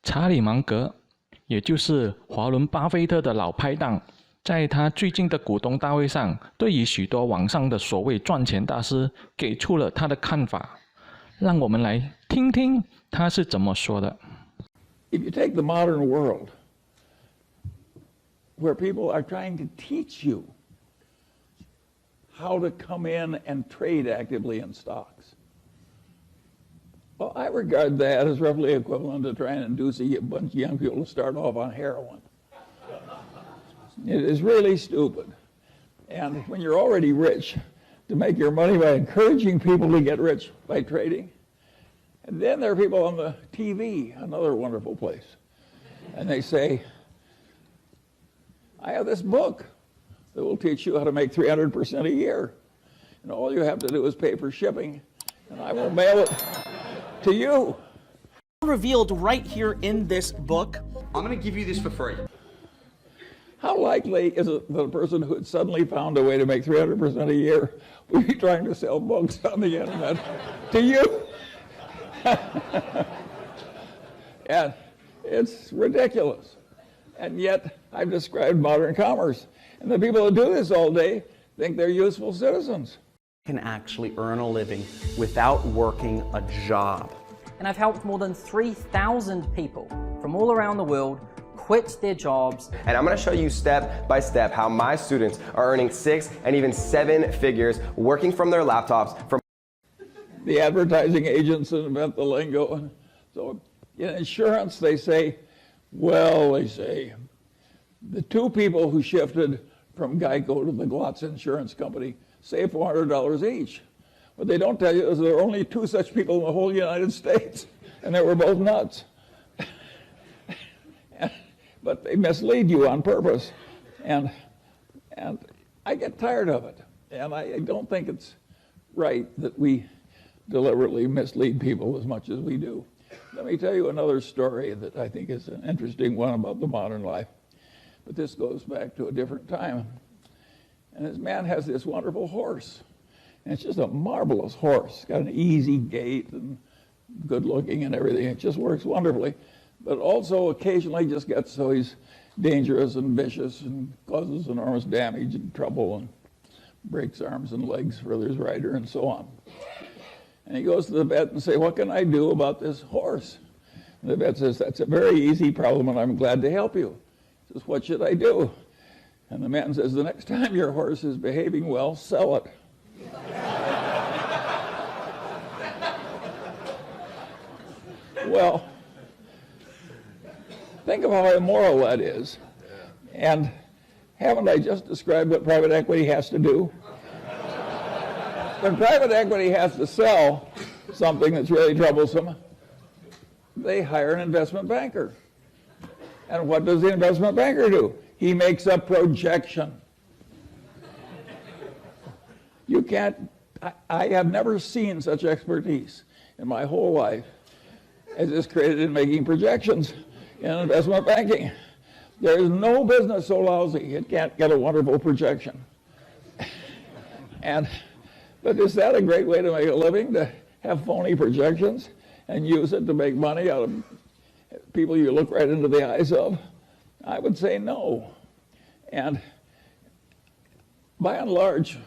查理芒格，也就是华伦巴菲特的老拍档，在他最近的股东大会上，对于许多网上的所谓赚钱大师给出了他的看法。让我们来听听他是怎么说的。If you take the modern world, where people are trying to teach you how to come in and trade actively in stocks, well, I regard that as roughly equivalent to trying to induce a bunch of young people to start off on heroin. It is really stupid. And when you're already rich, to make your money by encouraging people to get rich by trading. And then there are people on the TV, another wonderful place, and they say, I have this book that will teach you how to make 300% a year. And all you have to do is pay for shipping, and I will mail it to you. Revealed right here in this book. I'm going to give you this for free. How likely is it that a person who had suddenly found a way to make 300% a year would be trying to sell books on the internet to you? And it's ridiculous. And yet, I've described modern commerce. And the people who do this all day think they're useful citizens. Can actually earn a living without working a job. And I've helped more than 3,000 people from all around the world quit their jobs. And I'm going to show you step by step how my students are earning 6 and even 7 figures working from their laptops. From the advertising agents invent the lingo. And so in insurance, they say, the two people who shifted from Geico to the Glotz Insurance Company saved $400 each. What they don't tell you is there are only 2 such people in the whole United States, and they were both nuts. But they mislead you on purpose. And I get tired of it. And I don't think it's right that we deliberately mislead people as much as we do. Let me tell you another story that I think is an interesting one about the modern life. But this goes back to a different time. And this man has this wonderful horse. And it's just a marvelous horse. It's got an easy gait and good looking and everything. It just works wonderfully. But also occasionally just gets so he's dangerous and vicious and causes enormous damage and trouble and breaks arms and legs for his rider and so on. And he goes to the vet and says, what can I do about this horse? And the vet says, that's a very easy problem and I'm glad to help you. He says, what should I do? And the man says, the next time your horse is behaving well, sell it. Well, think of how immoral that is. And haven't I just described what private equity has to do? When private equity has to sell something that's really troublesome, they hire an investment banker. And what does the investment banker do? He makes a projection. You can't, I have never seen such expertise in my whole life as is created in making projections in investment banking. There is no business so lousy it can't get a wonderful projection. But is that a great way to make a living, to have phony projections and use it to make money out of people you look right into the eyes of? I would say no. And by and large,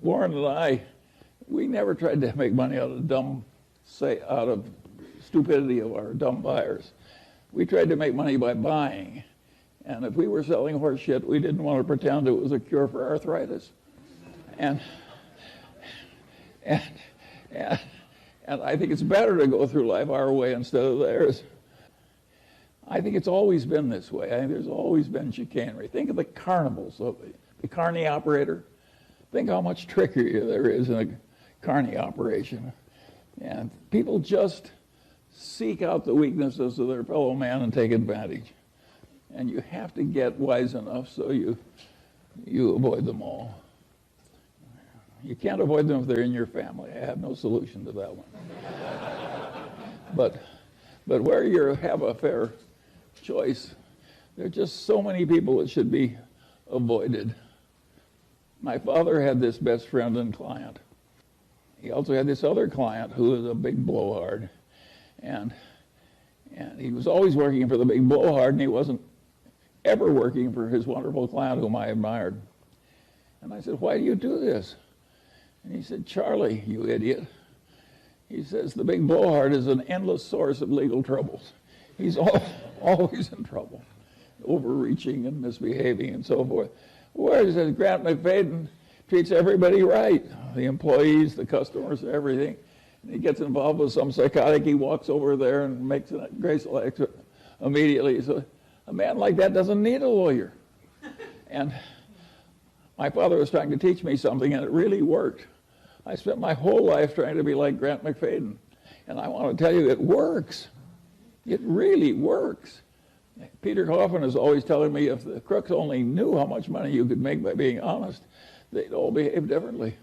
Warren and I, we never tried to make money out of stupidity of our dumb buyers. We tried to make money by buying. And if we were selling horse shit, we didn't want to pretend it was a cure for arthritis. And I think it's better to go through life our way instead of theirs. I think it's always been this way. I think there's always been chicanery. Think of the carnivals, the carny operator. Think how much trickery there is in a carny operation. And people just seek out the weaknesses of their fellow man and take advantage. And you have to get wise enough so you avoid them all. You can't avoid them if they're in your family. I have no solution to that one. But where you have a fair choice, there are just so many people that should be avoided. My father had this best friend and client. He also had this other client who was a big blowhard. And he was always working for the big blowhard, and he wasn't ever working for his wonderful client whom I admired. And I said, why do you do this? And he said, Charlie, you idiot. He says, the big blowhard is an endless source of legal troubles. He's always in trouble, overreaching and misbehaving and so forth. Whereas Grant McFadden treats everybody right, the employees, the customers, everything. And he gets involved with some psychotic, he walks over there and makes a graceful exit immediately. So a man like that doesn't need a lawyer. And my father was trying to teach me something, and it really worked. I spent my whole life trying to be like Grant McFadden. And I want to tell you, it works. It really works. Peter Coffin is always telling me if the crooks only knew how much money you could make by being honest, they'd all behave differently.